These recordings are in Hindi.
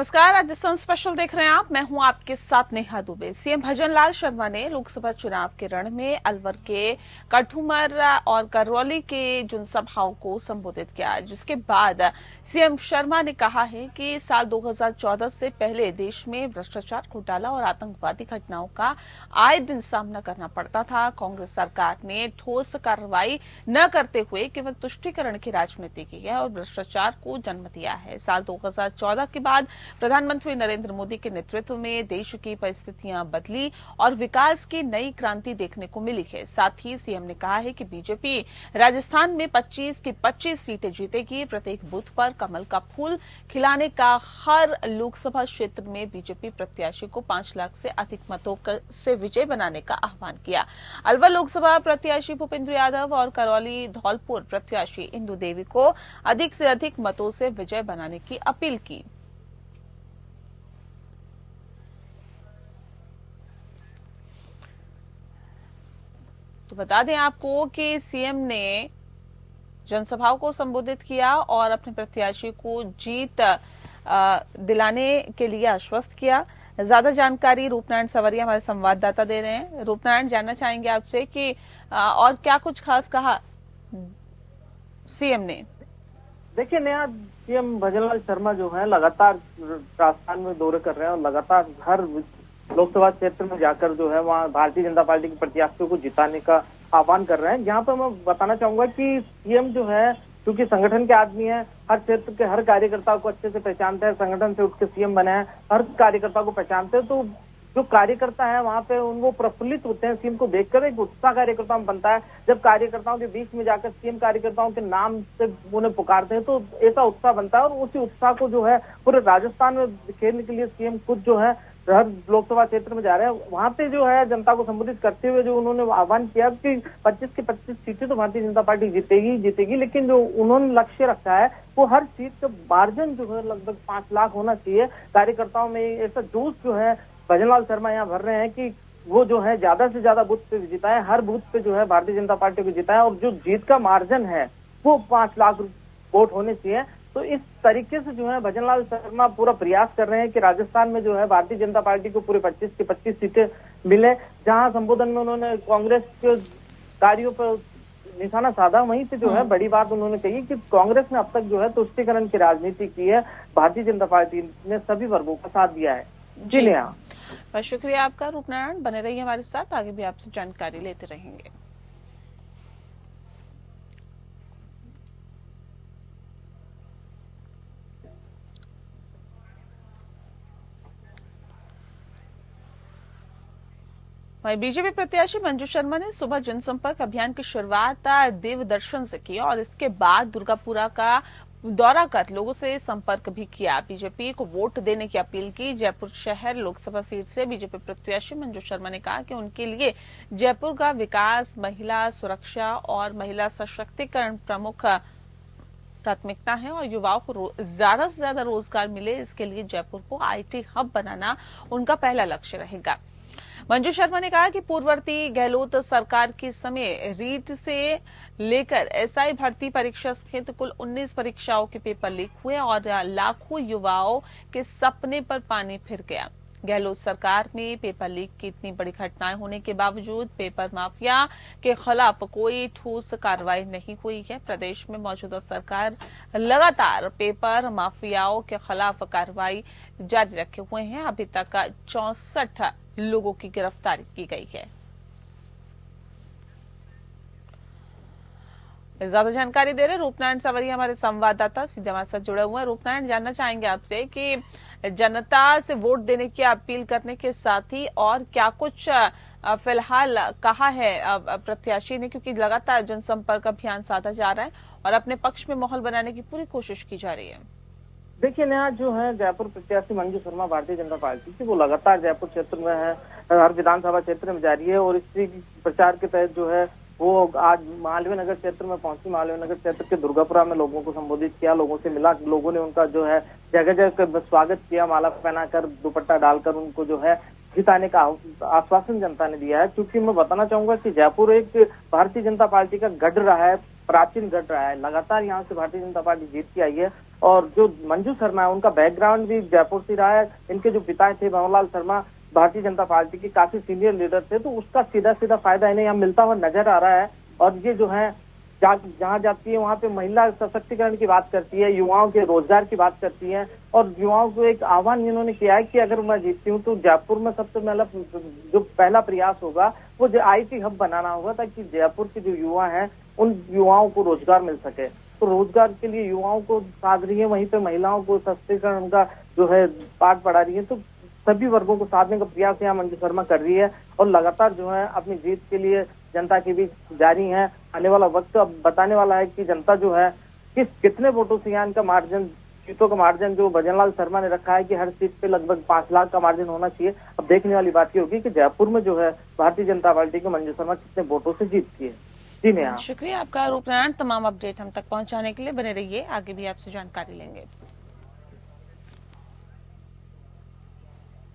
नमस्कार, राजस्थान स्पेशल देख रहे हैं आप। मैं हूं आपके साथ नेहा दुबे। सीएम भजनलाल शर्मा ने लोकसभा चुनाव के रण में अलवर के कठुमर और करौली के जनसभाओं को संबोधित किया, जिसके बाद सीएम शर्मा ने कहा है कि साल 2014 से पहले देश में भ्रष्टाचार, घोटाला और आतंकवादी घटनाओं का आए दिन सामना करना पड़ता था। कांग्रेस सरकार ने ठोस कार्रवाई न करते हुए केवल तुष्टीकरण की राजनीति की है और भ्रष्टाचार को जन्म दिया है। साल 2014 के बाद प्रधानमंत्री नरेंद्र मोदी के नेतृत्व में देश की परिस्थितियां बदली और विकास की नई क्रांति देखने को मिली है। साथ ही सीएम ने कहा है कि बीजेपी राजस्थान में 25 की 25 सीटें जीतेगी। प्रत्येक बूथ पर कमल का फूल खिलाने का, हर लोकसभा क्षेत्र में बीजेपी प्रत्याशी को 5 लाख से अधिक मतों से विजय बनाने का आह्वान किया। अलवर लोकसभा प्रत्याशी भूपेंद्र यादव और करौली धौलपुर प्रत्याशी इंदु देवी को अधिक से अधिक मतों से विजय बनाने की अपील की। तो बता दें आपको कि सीएम ने जनसभाओं को संबोधित किया और अपने प्रत्याशी को जीत दिलाने के लिए आश्वस्त किया। ज्यादा जानकारी रूपनारायण सवरिया हमारे संवाददाता दे रहे हैं। रूपनारायण, जानना चाहेंगे आपसे कि और क्या कुछ खास कहा सीएम ने? देखिए नया, सीएम भजनलाल शर्मा जो है लगातार राजस्थान में दौरे कर रहे हैं और लगातार हर लोकसभा क्षेत्र में जाकर जो है वहाँ भारतीय जनता पार्टी के प्रत्याशियों को जिताने का आह्वान कर रहे हैं। यहाँ पर मैं बताना चाहूंगा कि सीएम जो है, क्योंकि संगठन के आदमी है, हर क्षेत्र के हर कार्यकर्ता को अच्छे से पहचानते हैं, संगठन से उठ के सीएम बने हैं, हर कार्यकर्ता को पहचानते हैं। तो जो कार्यकर्ता है वहाँ पे उनको प्रफुल्लित होते हैं सीएम को देखकर, एक उत्साह कार्यकर्ताओं में बनता है। जब कार्यकर्ताओं के बीच में जाकर सीएम कार्यकर्ताओं के नाम से उन्हें पुकारते हैं तो ऐसा उत्साह बनता है और उसी उत्साह को जो है पूरे राजस्थान में बिखेरने के लिए सीएम खुद जो है हर लोकसभा क्षेत्र में जा रहे हैं। वहां पे जो है जनता को संबोधित करते हुए जो उन्होंने आह्वान किया कि 25 की 25 सीटें तो भारतीय जनता पार्टी जीतेगी, लेकिन जो उन्होंने लक्ष्य रखा है वो हर सीट का मार्जिन जो है लगभग 5 लाख होना चाहिए। कार्यकर्ताओं में ऐसा जोश जो है भजनलाल शर्मा यहाँ भर रहे हैं कि वो जो है ज्यादा से ज्यादा बूथ पे जिताए, हर बूथ पे जो है भारतीय जनता पार्टी को जिताए और जो जीत का मार्जिन है वो 5 लाख वोट होने चाहिए। तो इस तरीके से जो है भजनलाल शर्मा पूरा प्रयास कर रहे हैं कि राजस्थान में जो है भारतीय जनता पार्टी को पूरे 25 की 25 सीटें मिले। जहां संबोधन में उन्होंने कांग्रेस के कार्यों पर निशाना साधा, वहीं पे जो है बड़ी बात उन्होंने कही कि कांग्रेस ने अब तक जो है तुष्टीकरण की राजनीति की है, भारतीय जनता पार्टी ने सभी वर्गों का साथ दिया है। जी नेहा, बहुत शुक्रिया आपका रूपनारायण। बने रहिए हमारे साथ, आगे भी आपसे जानकारी लेते रहेंगे। वहीं बीजेपी प्रत्याशी मंजू शर्मा ने सुबह जनसंपर्क अभियान की शुरुआत देव दर्शन से की और इसके बाद दुर्गापुरा का दौरा कर लोगों से संपर्क भी किया। बीजेपी को वोट देने की अपील की। जयपुर शहर लोकसभा सीट से बीजेपी प्रत्याशी मंजू शर्मा ने कहा कि उनके लिए जयपुर का विकास, महिला सुरक्षा और महिला सशक्तिकरण प्रमुख प्राथमिकता है और युवाओं को ज्यादा से ज्यादा रोजगार मिले, इसके लिए जयपुर को आईटी हब बनाना उनका पहला लक्ष्य रहेगा। मंजू शर्मा ने कहा कि पूर्ववर्ती गहलोत सरकार के समय रीट से लेकर एसआई भर्ती परीक्षा सहित कुल 19 परीक्षाओं के पेपर लीक हुए और लाखों युवाओं के सपने पर पानी फिर गया। गहलोत सरकार में पेपर लीक की इतनी बड़ी घटनाएं होने के बावजूद पेपर माफिया के खिलाफ कोई ठोस कार्रवाई नहीं हुई है। प्रदेश में मौजूदा सरकार लगातार पेपर माफियाओं के खिलाफ कार्रवाई जारी रखे हुए हैं। अभी तक 64 लोगों की गिरफ्तारी की गई है। ज्यादा जानकारी दे रहे रूपनारायण सवरिया हमारे संवाददाता सीधे हमारे साथ जुड़े हुए हैं। रूपनारायण, जानना चाहेंगे आपसे कि जनता से वोट देने की अपील करने के साथ ही और क्या कुछ फिलहाल कहा है प्रत्याशी ने, क्योंकि लगातार जनसंपर्क अभियान साधा जा रहा है और अपने पक्ष में माहौल बनाने की पूरी कोशिश की जा रही है। देखिए नया, जो है जयपुर प्रत्याशी मंजू शर्मा भारतीय जनता पार्टी की, वो लगातार जयपुर क्षेत्र में है, हर विधानसभा क्षेत्र में जारी है और इसी प्रचार के तहत जो है वो आज मालवीय नगर क्षेत्र में पहुंची। मालवीय नगर क्षेत्र के दुर्गापुरा में लोगों को संबोधित किया, लोगों से मिला, लोगों ने उनका जो है जगह जगह स्वागत किया, माला पहनाकर दुपट्टा डालकर उनको जो है जिताने का आश्वासन जनता ने दिया है। क्योंकि मैं बताना चाहूंगा कि जयपुर एक भारतीय जनता पार्टी का गढ़ रहा है, प्राचीन गढ़ रहा है। लगातार यहाँ से भारतीय जनता पार्टी जीत के आई है और जो मंजू शर्मा है उनका बैकग्राउंड भी जयपुर से रहा है। इनके जो पिता थे भंवरलाल शर्मा भारतीय जनता पार्टी के काफी सीनियर लीडर थे, तो उसका सीधा सीधा फायदा इन्हें यहाँ मिलता हुआ नजर आ रहा है। और ये जो है जहाँ जाती है वहाँ पे महिला सशक्तिकरण की बात करती है, युवाओं के रोजगार की बात करती है, और युवाओं को एक आह्वान इन्होंने किया है कि अगर मैं जीतती हूँ तो जयपुर में सबसे जो पहला प्रयास होगा वो आईटी हब बनाना होगा, ताकि जयपुर के जो युवा हैं उन युवाओं को रोजगार मिल सके। तो रोजगार के लिए युवाओं को साध रही है, वहीं पे महिलाओं को सशक्तिकरण का जो है पाठ पढ़ा रही है। तो सभी वर्गों को साधने का प्रयास यहाँ मंजू शर्मा कर रही है और लगातार जो है अपनी जीत के लिए जनता के बीच जारी है। आने वाला वक्त अब बताने वाला है कि जनता जो है कितने वोटों से यहाँ इनका मार्जिन, सीटों का मार्जिन जो भजनलाल शर्मा ने रखा है कि हर सीट पे लगभग 5 लाख का मार्जिन होना चाहिए। अब देखने वाली बात ये होगी कि जयपुर में जो है भारतीय जनता पार्टी के मंजू शर्मा कितने वोटों से जीतती है। जी नेहा। शुक्रिया आपका रूपनारायण, तमाम अपडेट हम तक पहुंचाने के लिए। बने रहिए, आगे भी आपसे जानकारी लेंगे।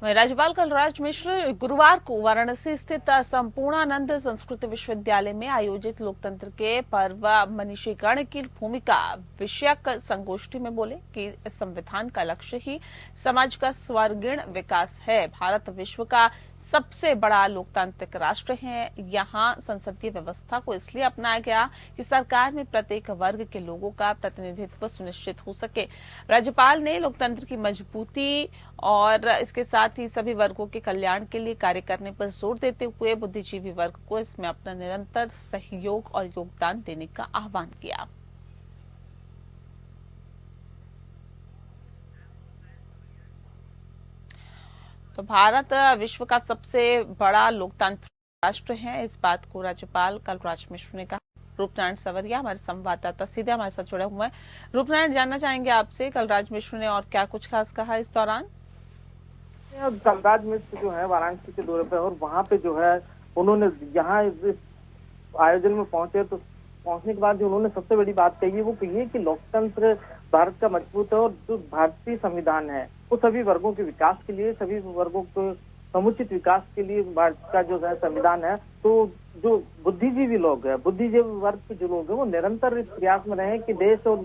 राज्यपाल कलराज मिश्र गुरुवार को वाराणसी स्थित संपूर्णानंद संस्कृत विश्वविद्यालय में आयोजित लोकतंत्र के पर्व मनीषीकरण की भूमिका विषयक संगोष्ठी में बोले कि संविधान का लक्ष्य ही समाज का सर्वांगीण विकास है। भारत विश्व का सबसे बड़ा लोकतांत्रिक राष्ट्र है। यहाँ संसदीय व्यवस्था को इसलिए अपनाया गया कि सरकार में प्रत्येक वर्ग के लोगों का प्रतिनिधित्व सुनिश्चित हो सके। राज्यपाल ने लोकतंत्र की मजबूती और इसके साथ ही सभी वर्गों के कल्याण के लिए कार्य करने पर जोर देते हुए बुद्धिजीवी वर्ग को इसमें अपना निरंतर सहयोग और योगदान देने का आह्वान किया। तो भारत विश्व का सबसे बड़ा लोकतांत्रिक राष्ट्र है, इस बात को राज्यपाल कलराज मिश्र ने कहा। रूपनारायण सवरिया हमारे संवाददाता सीधे हमारे साथ जुड़े हुए हैं। रूपनारायण, जानना चाहेंगे आपसे कलराज मिश्र ने और क्या कुछ खास कहा इस दौरान? कलराज मिश्र जो है वाराणसी के दौरे पे और वहाँ पे जो है उन्होंने यहाँ इस आयोजन में पहुंचे, तो पहुंचने के बाद जो उन्होंने सबसे बड़ी बात कही है वो कही है कि लोकतंत्र भारत का मजबूत है और जो भारतीय संविधान है वो सभी वर्गों के विकास के लिए, सभी वर्गों के समुचित विकास के लिए भारत का जो है संविधान है। तो जो बुद्धिजीवी लोग है, बुद्धिजीवी वर्ग के जो लोग हैं वो निरंतर इस प्रयास में रहे कि देश और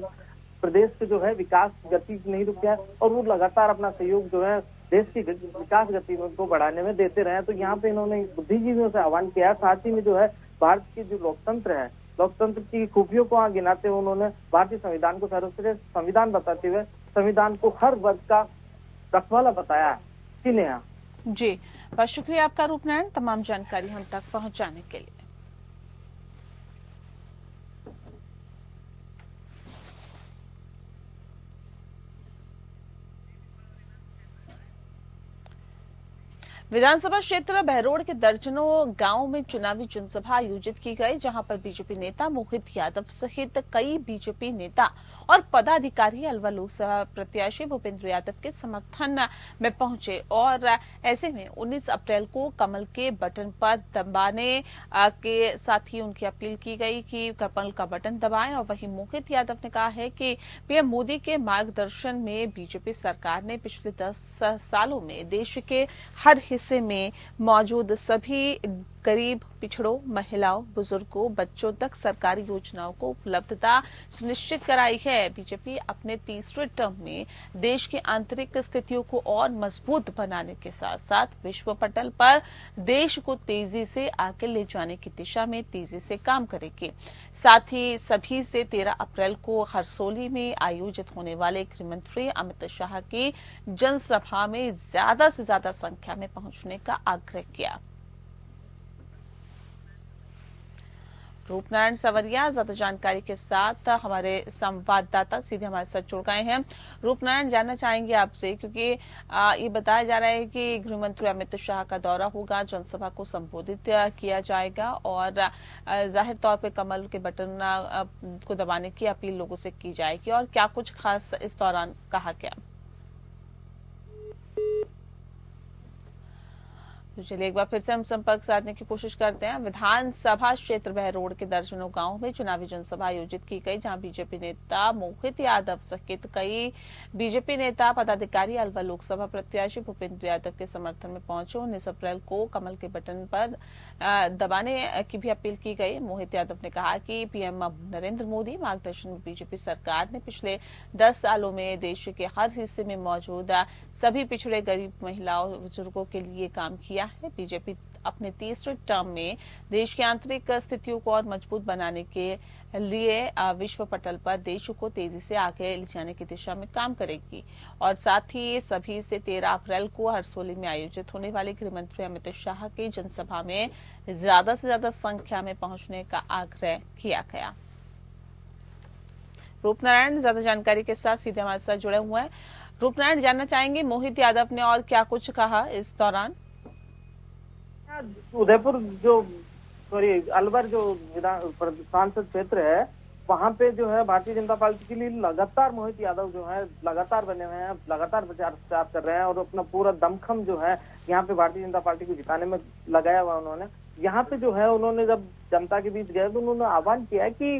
प्रदेश के जो है विकास गति नहीं रुक जाए और वो लगातार अपना सहयोग जो है देश की विकास गति को बढ़ाने में देते रहे। तो यहाँ पे इन्होंने बुद्धिजीवियों से आह्वान किया। साथ ही में जो है भारत की जो लोकतंत्र है, लोकतंत्र की खूबियों को गिनाते हुए उन्होंने भारतीय संविधान को सर्वश्रेष्ठ संविधान बताते हुए संविधान को हर वर्ग का रखवाला बताया। जी नेहा। जी, बहुत शुक्रिया आपका रूपनारायण, तमाम जानकारी हम तक पहुंचाने के लिए। विधानसभा क्षेत्र बहरोड के दर्जनों गांवों में चुनावी जनसभा आयोजित की गई, जहां पर बीजेपी नेता मोहित यादव सहित कई बीजेपी नेता और पदाधिकारी अलवर लोकसभा प्रत्याशी भूपेंद्र यादव के समर्थन में पहुंचे। और ऐसे में 19 अप्रैल को कमल के बटन पर दबाने के साथ ही उनकी अपील की गई कि कमल का बटन दबाएं। और वहीं मोहित यादव ने कहा है कि पीएम मोदी के मार्गदर्शन में बीजेपी सरकार ने पिछले 10 सालों में देश के हर हिस्से में मौजूद सभी गरीब, पिछड़ों, महिलाओं, बुजुर्गों, बच्चों तक सरकारी योजनाओं को उपलब्धता सुनिश्चित कराई है। बीजेपी अपने तीसरे टर्म में देश की आंतरिक स्थितियों को और मजबूत बनाने के साथ साथ विश्व पटल पर देश को तेजी से आगे ले जाने की दिशा में तेजी से काम करेगी। साथ ही सभी से 13 अप्रैल को हरसोली में आयोजित होने वाले गृह मंत्री अमित शाह की जनसभा में ज्यादा से ज्यादा संख्या में पहुंचने का आग्रह किया। रूपनारायण सवरिया ज्यादा जानकारी के साथ हमारे संवाददाता सीधे हमारे साथ जुड़ गए हैं। रूपनारायण, जानना चाहेंगे आपसे, क्योंकि ये बताया जा रहा है कि गृह मंत्री अमित शाह का दौरा होगा, जनसभा को संबोधित किया जाएगा और जाहिर तौर पे कमल के बटन को दबाने की अपील लोगों से की जाएगी। और क्या कुछ खास इस दौरान कहा गया? तो चलिए एक बार फिर से हम संपर्क साधने की कोशिश करते हैं। विधानसभा क्षेत्र बहरोड के दर्जनों गांव में चुनावी जनसभा आयोजित की गई, जहां बीजेपी नेता मोहित यादव सहित कई बीजेपी नेता पदाधिकारी अलवर लोकसभा प्रत्याशी भूपेंद्र यादव के समर्थन में पहुंचे। 19 अप्रैल को कमल के बटन पर दबाने की भी अपील की गई। मोहित यादव ने कहा कि पीएम नरेंद्र मोदी मार्गदर्शन में बीजेपी सरकार ने पिछले 10 सालों में देश के हर हिस्से में मौजूद सभी पिछड़े गरीब महिलाओं बुजुर्गों के लिए काम किया है। बीजेपी अपने तीसरे टर्म में देश की आंतरिक स्थितियों को और मजबूत बनाने के लिए विश्व पटल पर देश को तेजी से आगे ले जाने की दिशा में काम करेगी। और साथ ही सभी से 13 अप्रैल को हरसोली में आयोजित होने वाले गृह मंत्री अमित शाह की जनसभा में ज्यादा से ज्यादा संख्या में पहुंचने का आग्रह किया गया। रूपनारायण ज्यादा जानकारी के साथ सीधे हमारे साथ जुड़े हुए हैं। रूपनारायण, जानना चाहेंगे मोहित यादव ने और क्या कुछ कहा इस दौरान? उदयपुर अलवर जो सांसद क्षेत्र है, वहां पे जो है भारतीय जनता पार्टी के लिए लगातार मोहित यादव जो है लगातार बने हुए हैं, लगातार प्रचार कर रहे हैं और अपना पूरा दमखम जो है यहाँ पे भारतीय जनता पार्टी को जिताने में लगाया हुआ उन्होंने। यहाँ पे जो है उन्होंने जब जनता के बीच गए तो उन्होंने आह्वान किया कि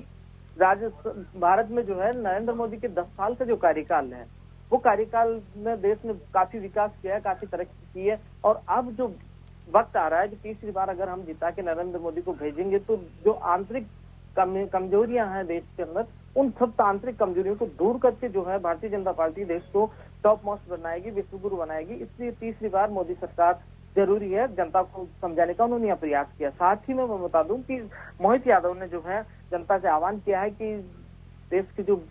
भारत में जो है नरेंद्र मोदी के 10 साल का जो कार्यकाल है, वो कार्यकाल में देश ने काफी विकास किया है, काफी तरक्की की है। और अब जो वक्त आ रहा है कि तीसरी बार अगर हम जिता के नरेंद्र मोदी को भेजेंगे तो जो आंतरिक कमजोरियां हैं देश के अंदर, उन सब आंतरिक कमजोरियों को दूर करके जो है भारतीय जनता पार्टी देश को टॉप मोस्ट बनाएगी, विश्वगुरु बनाएगी। इसलिए तीसरी बार मोदी सरकार जरूरी है, जनता को समझाने का उन्होंने प्रयास किया। साथ ही में मैं बता दूं कि मोहित यादव ने जो है जनता से आह्वान किया है कि देश के जो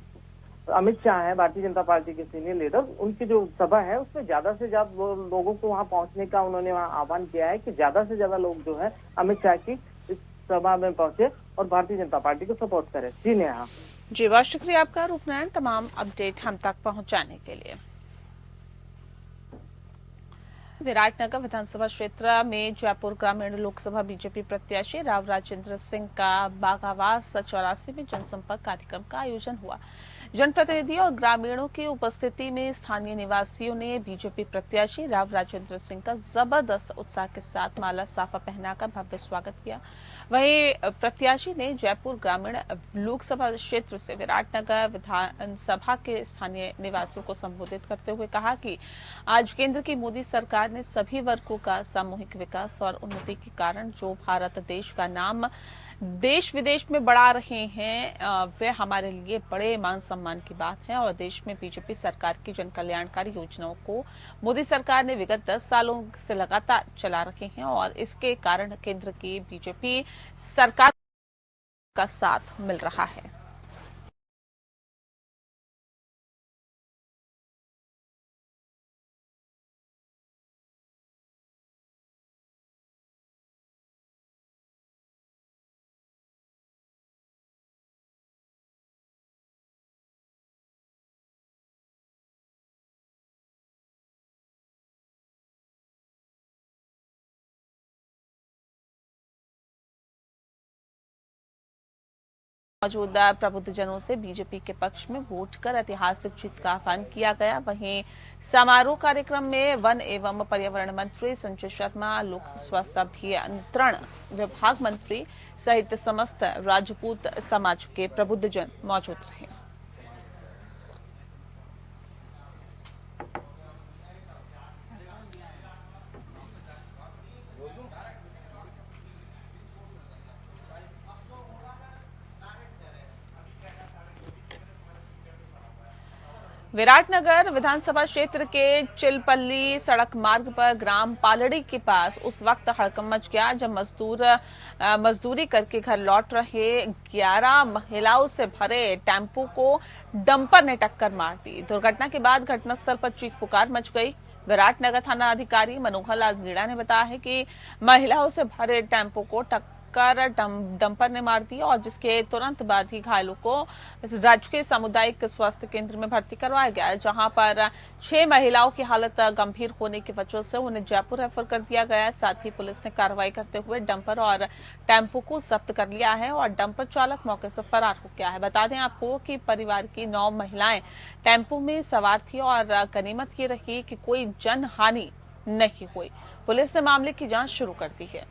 अमित शाह है, भारतीय जनता पार्टी के सीनियर लीडर, उनकी जो सभा है उसमें ज्यादा से ज्यादा लोगों को वहां पहुंचने का उन्होंने वहां आह्वान किया है कि ज्यादा से ज्यादा लोग जो है अमित शाह की इस सभा में पहुंचे और भारतीय जनता पार्टी को सपोर्ट करें। जी नेहा। जी बहुत शुक्रिया आपका रूपनारायण, तमाम अपडेट हम तक पहुंचाने के लिए। विराटनगर विधानसभा क्षेत्र में जयपुर ग्रामीण लोकसभा बीजेपी प्रत्याशी राव राजेंद्र सिंह का बागावास 84 में जनसंपर्क कार्यक्रम का आयोजन हुआ। जनप्रतिनिधियों और ग्रामीणों की उपस्थिति में स्थानीय निवासियों ने बीजेपी प्रत्याशी राव राजेंद्र सिंह का जबरदस्त उत्साह के साथ माला साफा पहनाकर भव्य स्वागत किया। वहीं प्रत्याशी ने जयपुर ग्रामीण लोकसभा क्षेत्र से विराटनगर विधानसभा के स्थानीय निवासियों को संबोधित करते हुए कहा कि आज केंद्र की मोदी सरकार ने सभी वर्गों का सामूहिक विकास और उन्नति के कारण जो भारत देश का नाम देश विदेश में बढ़ा रहे हैं, वे हमारे लिए बड़े मान सम्मान की बात है। और देश में बीजेपी सरकार की जन कल्याणकारी योजनाओं को मोदी सरकार ने विगत 10 सालों से लगातार चला रखे हैं और इसके कारण केंद्र की बीजेपी सरकार का साथ मिल रहा है। मौजूदा प्रबुद्धजनों से बीजेपी के पक्ष में वोट कर ऐतिहासिक जीत का आह्वान किया गया। वहीं समारोह कार्यक्रम में वन एवं पर्यावरण मंत्री संजय शर्मा, लोक स्वास्थ्य अभियंत्रण विभाग मंत्री सहित समस्त राजपूत समाज के प्रबुद्धजन मौजूद रहे। विराटनगर विधानसभा क्षेत्र के चिलपल्ली सड़क मार्ग पर ग्राम पालड़ी के पास उस वक्त हड़कंप मच गया जब मजदूरी करके घर लौट रहे 11 महिलाओं से भरे टेम्पो को डंपर ने टक्कर मार दी। दुर्घटना के बाद घटनास्थल पर चीख पुकार मच गई। विराटनगर थाना अधिकारी मनोहर लाल मीणा ने बताया है कि महिलाओं से भरे टेम्पो को टक्कर डंपर ने मार दी और जिसके तुरंत बाद ही घायलों को राजकीय सामुदायिक स्वास्थ्य केंद्र में भर्ती करवाया गया, जहां पर 6 महिलाओं की हालत गंभीर होने की वजह से उन्हें जयपुर रेफर कर दिया गया। साथ ही पुलिस ने कार्रवाई करते हुए डंपर और टेम्पो को जब्त कर लिया है और डंपर चालक मौके से फरार हो गया है। बता दें आपको कि परिवार की 9 महिलाएं टेम्पो में सवार थी और गनीमत ये रही कि कोई जनहानि नहीं हुई। पुलिस ने मामले की जांच शुरू कर दी है।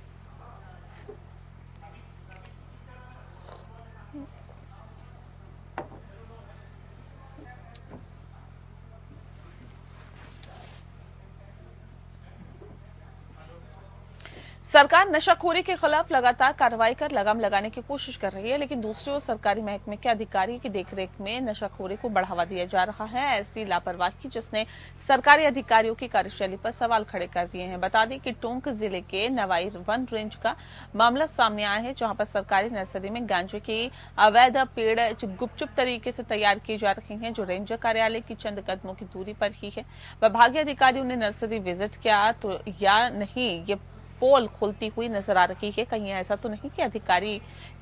सरकार नशाखोरी के खिलाफ लगातार कार्रवाई कर लगाम लगाने की कोशिश कर रही है, लेकिन दूसरी ओर सरकारी महकमे के अधिकारी की देखरेख में नशाखोरी को बढ़ावा दिया जा रहा है। ऐसी लापरवाही जिसने सरकारी अधिकारियों की कार्यशैली पर सवाल खड़े कर दिए हैं। बता दें कि टोंक जिले के नवाई वन रेंज का मामला सामने आया है, जहां पर सरकारी नर्सरी में गांजे की अवैध पेड़ गुपचुप तरीके से तैयार की जा रही हैं, जो रेंजर कार्यालय की चंद कदमों की दूरी पर ही है। विभागीय अधिकारियों ने नर्सरी विजिट किया तो या नहीं, ये पोल खुलती हुई नजर आ रही है। कहीं ऐसा तो नहीं कि अधिकारी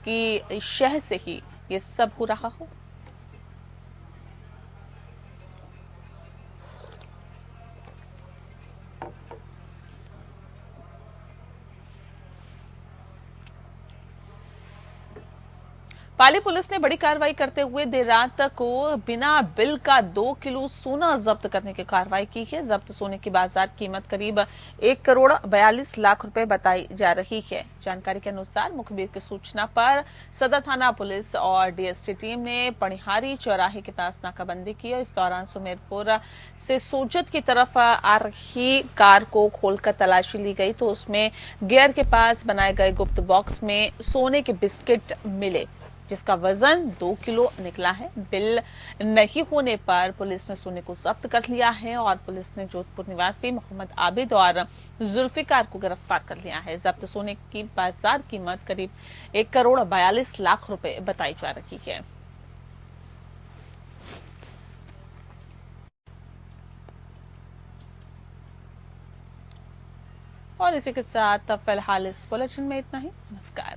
की शह से ही ये सब हो रहा हो। पाली पुलिस ने बड़ी कार्रवाई करते हुए देर रात को बिना बिल का 2 किलो सोना जब्त करने की कार्रवाई की है। जब्त सोने की बाजार कीमत करीब 1,42 करोड़ रुपए बताई जा रही है। जानकारी के अनुसार मुखबिर की सूचना पर सदर थाना पुलिस और डीएसटी टीम ने पणिहारी चौराहे के पास नाकाबंदी की और इस दौरान सुमेरपुर से सोजत की तरफ आ रही कार को खोलकर तलाशी ली गई, तो उसमें गियर के पास बनाए गए गुप्त बॉक्स में सोने के बिस्किट मिले, जिसका वजन 2 किलो निकला है। बिल नहीं होने पर पुलिस ने सोने को जब्त कर लिया है और पुलिस ने जोधपुर निवासी मोहम्मद आबिद और जुल्फिकार को गिरफ्तार कर लिया है। जब्त सोने की बाजार कीमत करीब 1,42 करोड़ रुपए बताई जा रही है। और इसी के साथ फिलहाल इस बुलेटिन में इतना ही। नमस्कार।